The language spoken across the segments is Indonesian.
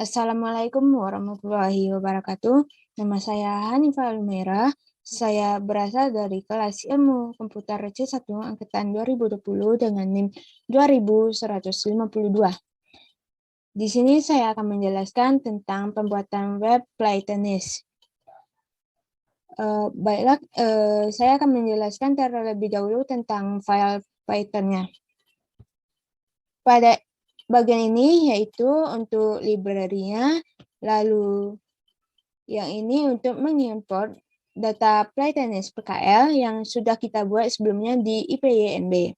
Assalamualaikum warahmatullahi wabarakatuh. Nama saya Hanifah Almera. Saya berasal dari kelas Ilmu Komputer C1 Angkatan 2020 dengan NIM 2152. Di sini saya akan menjelaskan tentang pembuatan web play tenis. Baiklah, saya akan menjelaskan terlebih dahulu tentang file Python-nya. Pada bagian ini yaitu untuk library-nya, lalu yang ini untuk mengimport data playtennis PKL yang sudah kita buat sebelumnya di IPYNB.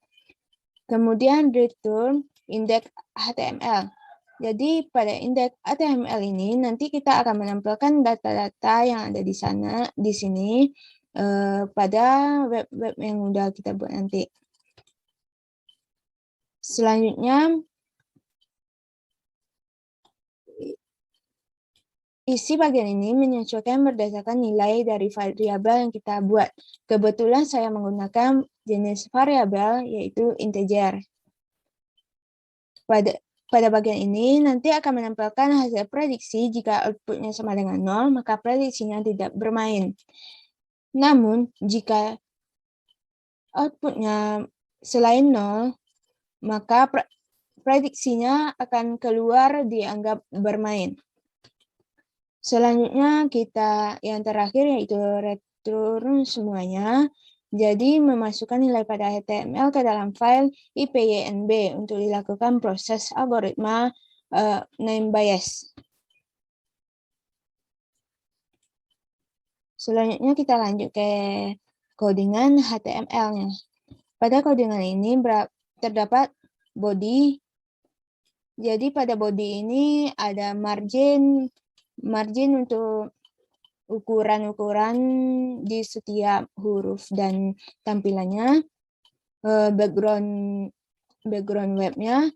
Kemudian return index HTML. Jadi pada indeks HTML ini nanti kita akan menampilkan data-data yang ada di sana, di sini pada web-web yang udah kita buat nanti. Selanjutnya isi bagian ini menyesuaikan berdasarkan nilai dari variabel yang kita buat. Kebetulan saya menggunakan jenis variabel yaitu integer. Pada bagian ini nanti akan menampilkan hasil prediksi. Jika outputnya sama dengan 0, maka prediksinya tidak bermain. Namun, jika outputnya selain 0, maka prediksinya akan keluar dianggap bermain. Selanjutnya kita yang terakhir yaitu return semuanya. Jadi memasukkan nilai pada HTML ke dalam file IPYNB untuk dilakukan proses algoritma name bias. Selanjutnya kita lanjut ke codingan HTML-nya. Pada codingan ini terdapat body. Jadi pada body ini ada margin untuk ukuran-ukuran di setiap huruf dan tampilannya, background webnya,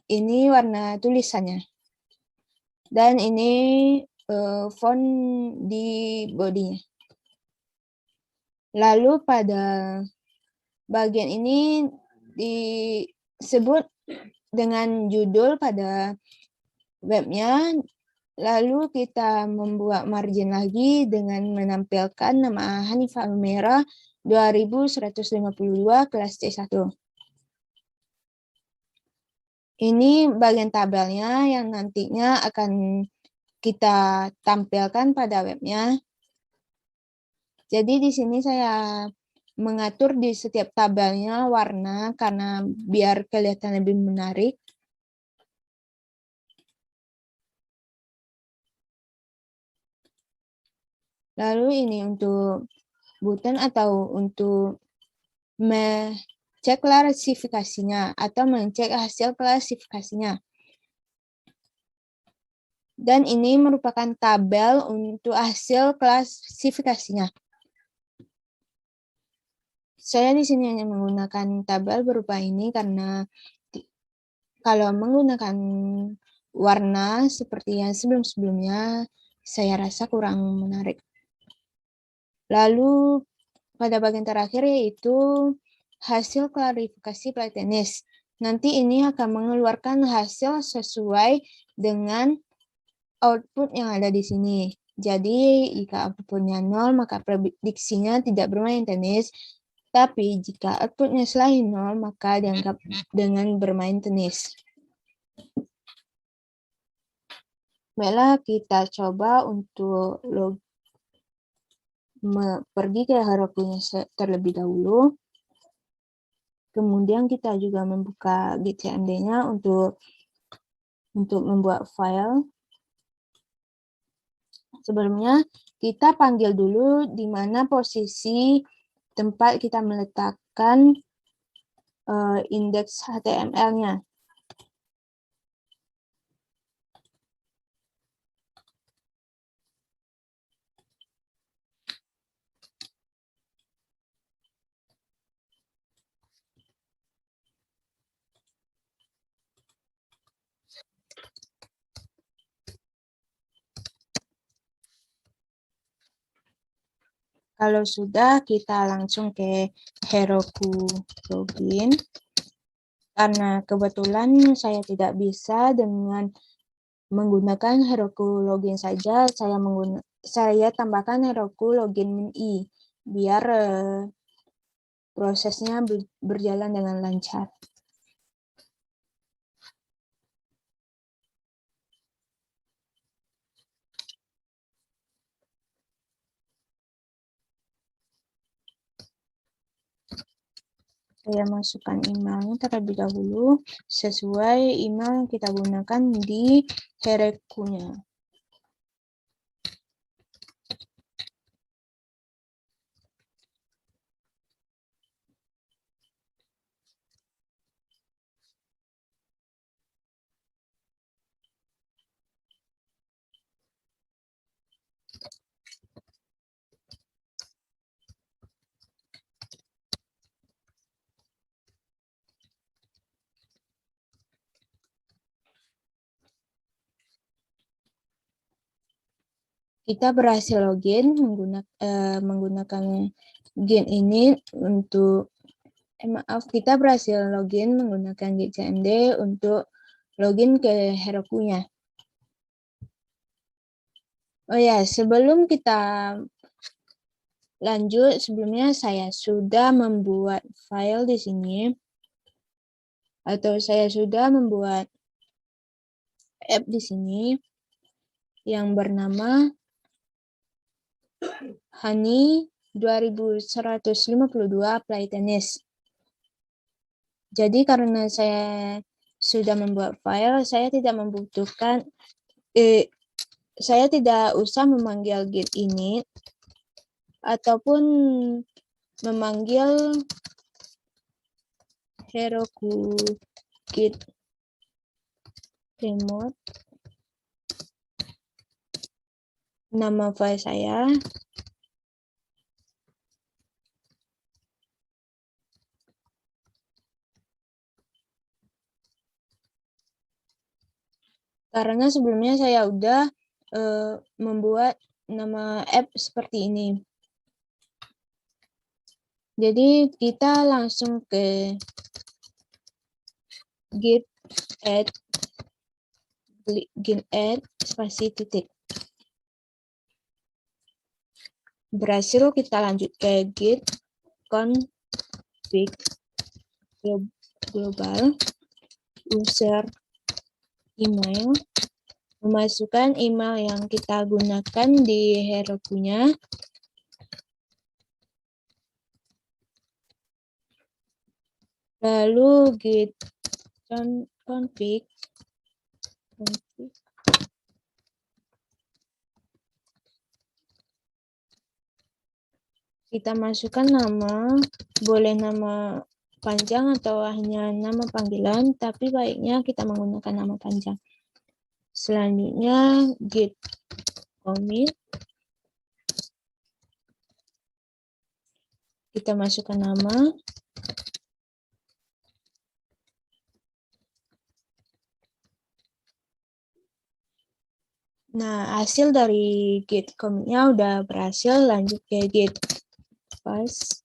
ini warna tulisannya, dan ini font di bodinya. Lalu pada bagian ini disebut dengan judul pada webnya. Lalu kita membuat margin lagi dengan menampilkan nama Hanifah Almera 2152 kelas C1. Ini bagian tabelnya yang nantinya akan kita tampilkan pada webnya. Jadi di sini saya mengatur di setiap tabelnya warna karena biar kelihatan lebih menarik. Lalu ini untuk button atau untuk mengecek klasifikasinya atau mengecek hasil klasifikasinya. Dan ini merupakan tabel untuk hasil klasifikasinya. Saya di sini hanya menggunakan tabel berupa ini karena kalau menggunakan warna seperti yang sebelum-sebelumnya, saya rasa kurang menarik. Lalu pada bagian terakhir yaitu hasil klarifikasi playtennis. Nanti ini akan mengeluarkan hasil sesuai dengan output yang ada di sini. Jadi jika outputnya 0, maka prediksinya tidak bermain tenis. Tapi jika outputnya selain 0, maka dianggap dengan bermain tenis. Baiklah, kita coba untuk pergi ke Heroku-nya terlebih dahulu. Kemudian kita juga membuka gitcmd-nya untuk membuat file. Sebelumnya kita panggil dulu di mana posisi tempat kita meletakkan indeks HTML-nya. Kalau sudah, kita langsung ke Heroku login. Karena kebetulan saya tidak bisa dengan menggunakan Heroku login saja, saya tambahkan Heroku login min i biar prosesnya berjalan dengan lancar. Saya masukkan emailnya terlebih dahulu sesuai email yang kita gunakan di Heroku-nya. Kita berhasil login menggunakan Git ini untuk kita berhasil login menggunakan Git CMD untuk login ke Heroku-nya. Oh ya, sebelum kita lanjut, sebelumnya saya sudah membuat file di sini, atau saya sudah membuat app di sini yang bernama Honey 2152 Play Tennis. Jadi karena saya sudah membuat file, saya tidak membutuhkan, saya tidak usah memanggil Git init ataupun memanggil Heroku Git remote. Nama file saya. Karena sebelumnya saya udah membuat nama app seperti ini. Jadi kita langsung ke git add spasi titik. Berhasil, kita lanjut ke git config global user email, memasukkan email yang kita gunakan di Heroku-nya. Lalu git config kita masukkan nama, boleh nama panjang atau hanya nama panggilan, tapi baiknya kita menggunakan nama panjang. Selanjutnya git commit, kita masukkan nama. Nah, hasil dari git commit-nya udah berhasil, lanjut ke git paste.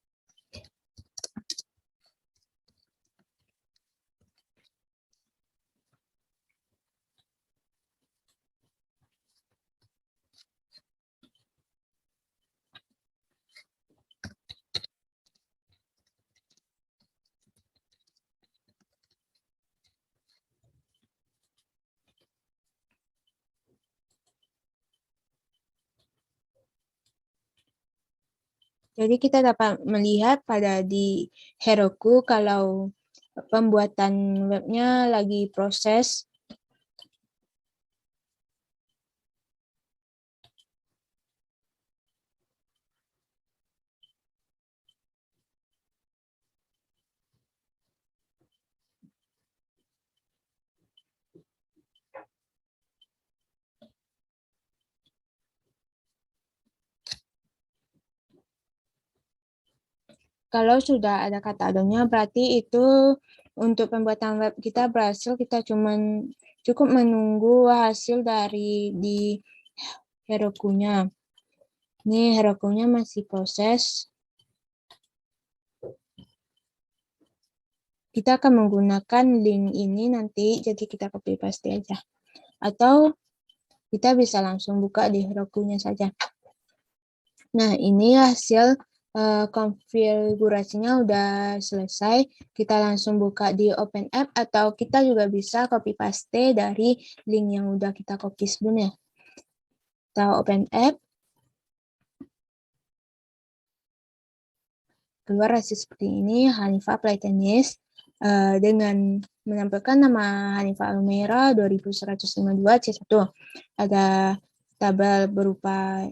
Jadi kita dapat melihat pada di Heroku kalau pembuatan webnya lagi proses. Kalau sudah ada kata adonnya, berarti itu untuk pembuatan web kita berhasil. Kita cukup menunggu hasil dari di Heroku-nya. Ini Heroku-nya masih proses. Kita akan menggunakan link ini nanti, jadi kita copy paste aja. atau kita bisa langsung buka di Heroku-nya saja. Nah, ini hasil konfigurasinya udah selesai. Kita langsung buka di Open App atau kita juga bisa copy paste dari link yang udah kita copy sebelumnya. Kita Open App. Keluar hasil seperti ini, Hanifah Play Tennis dengan menampilkan nama Hanifah Almera 2152 C1. Ada tabel berupa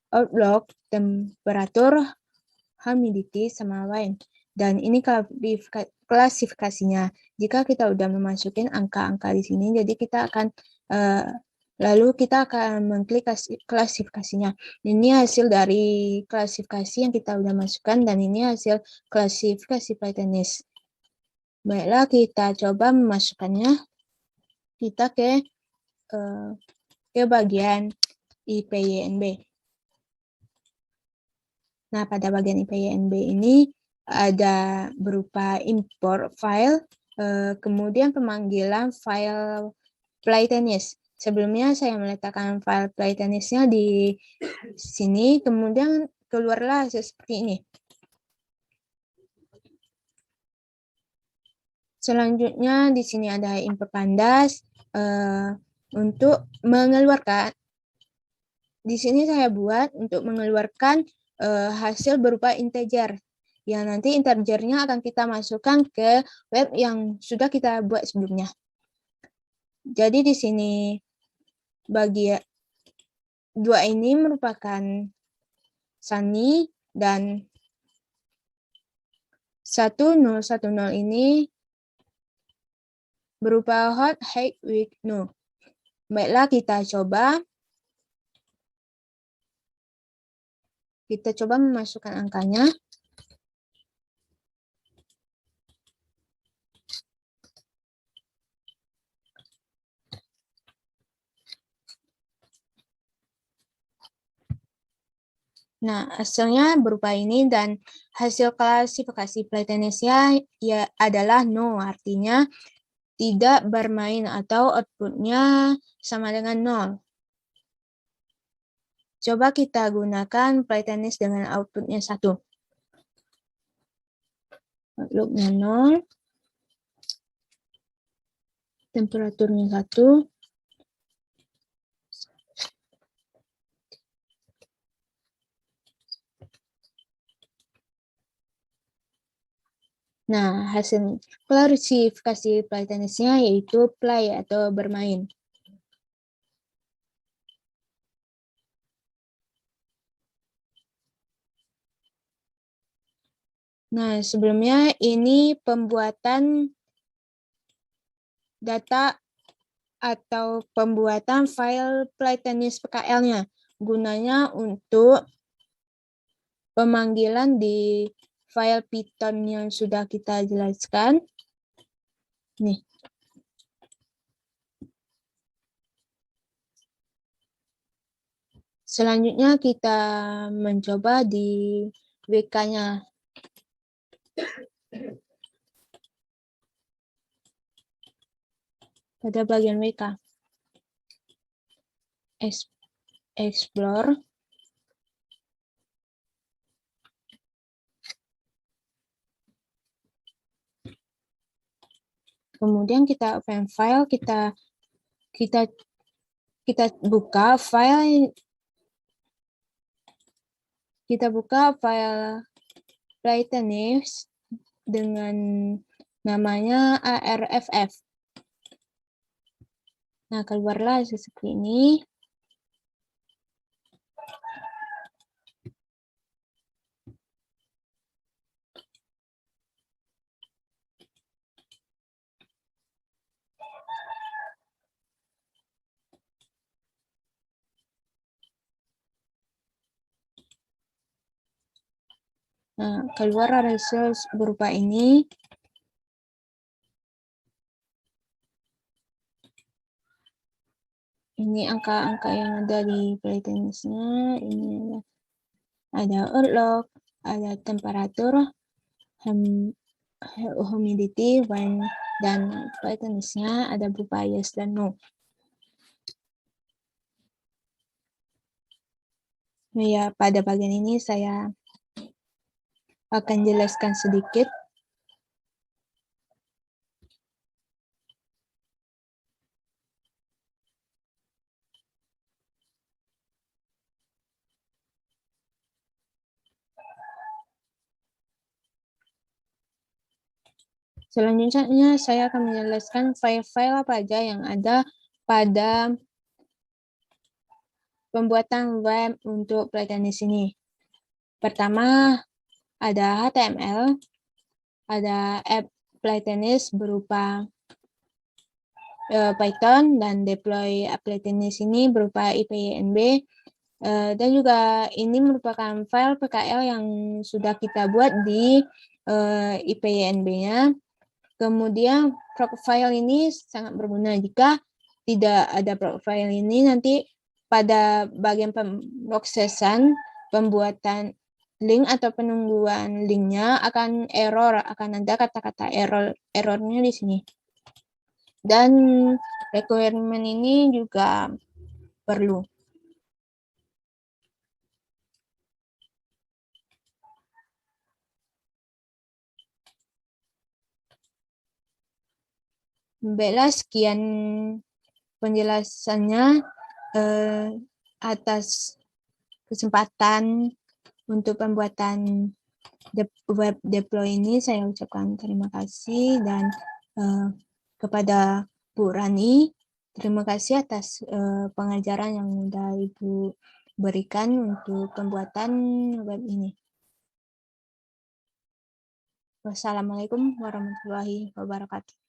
outlook, temperatur, humidity, sama lain. Dan ini klasifikasinya. Jika kita udah memasukin angka-angka di sini, jadi kita akan lalu kita akan mengklik klasifikasinya. Ini hasil dari klasifikasi yang kita udah masukkan, dan ini hasil klasifikasi Play Tennis. Baiklah, kita coba memasukkannya. Kita ke bagian IPYNB. Nah, pada bagian IPYNB ini ada berupa import file, kemudian pemanggilan file Play Tennis. Sebelumnya saya meletakkan file Play Tennisnya di sini, kemudian keluarlah seperti ini. Selanjutnya di sini ada import pandas untuk mengeluarkan. Di sini saya buat untuk mengeluarkan hasil berupa integer, yang nanti integernya akan kita masukkan ke web yang sudah kita buat sebelumnya. Jadi di sini bagian dua ini merupakan Sunny, dan 1010 ini berupa hot, hate, weak, no. Baiklah, kita coba memasukkan angkanya. Nah, hasilnya berupa ini, dan hasil klasifikasi Play Tennisnya ya adalah no, artinya tidak bermain atau outputnya sama dengan 0. Coba kita gunakan Play Tennis dengan outputnya 1. Outlooknya 0. Temperaturnya 1. Nah, hasil klasifikasi Play Tennisnya yaitu play atau bermain. Nah, sebelumnya ini pembuatan data atau pembuatan file Play Tennis PKL-nya. Gunanya untuk pemanggilan di file Python yang sudah kita jelaskan. Nih. Selanjutnya kita mencoba di WK-nya. Pada bagian WK. Explore. Kemudian kita open file, kita buka file, Play Tennis dengan namanya ARFF. Nah, keluarlah seperti ini. Nah, keluar hasil berupa ini. Ini angka-angka yang ada di Play Tennis-nya. Ini ada outlook, ada temperatur, humidity, dan Play Tennis-nya ada berupa yes dan no. Ya, pada bagian ini saya akan jelaskan sedikit. Selanjutnya saya akan menjelaskan file-file apa aja yang ada pada pembuatan web untuk pelatihan di sini. Pertama, ada HTML, ada app Playtennis berupa Python, dan deploy Playtennis ini berupa IPYNB, dan juga ini merupakan file PKL yang sudah kita buat di IPYNB-nya. Kemudian profile ini sangat berguna. Jika tidak ada profile ini, nanti pada bagian pemrosesan pembuatan link atau penungguan linknya akan error, akan ada kata-kata errornya di sini. Dan requirement ini juga perlu. Baiklah, sekian penjelasannya atas kesempatan untuk pembuatan web deploy ini. Saya ucapkan terima kasih, dan kepada Bu Rani, terima kasih atas pengajaran yang sudah Ibu berikan untuk pembuatan web ini. Wassalamualaikum warahmatullahi wabarakatuh.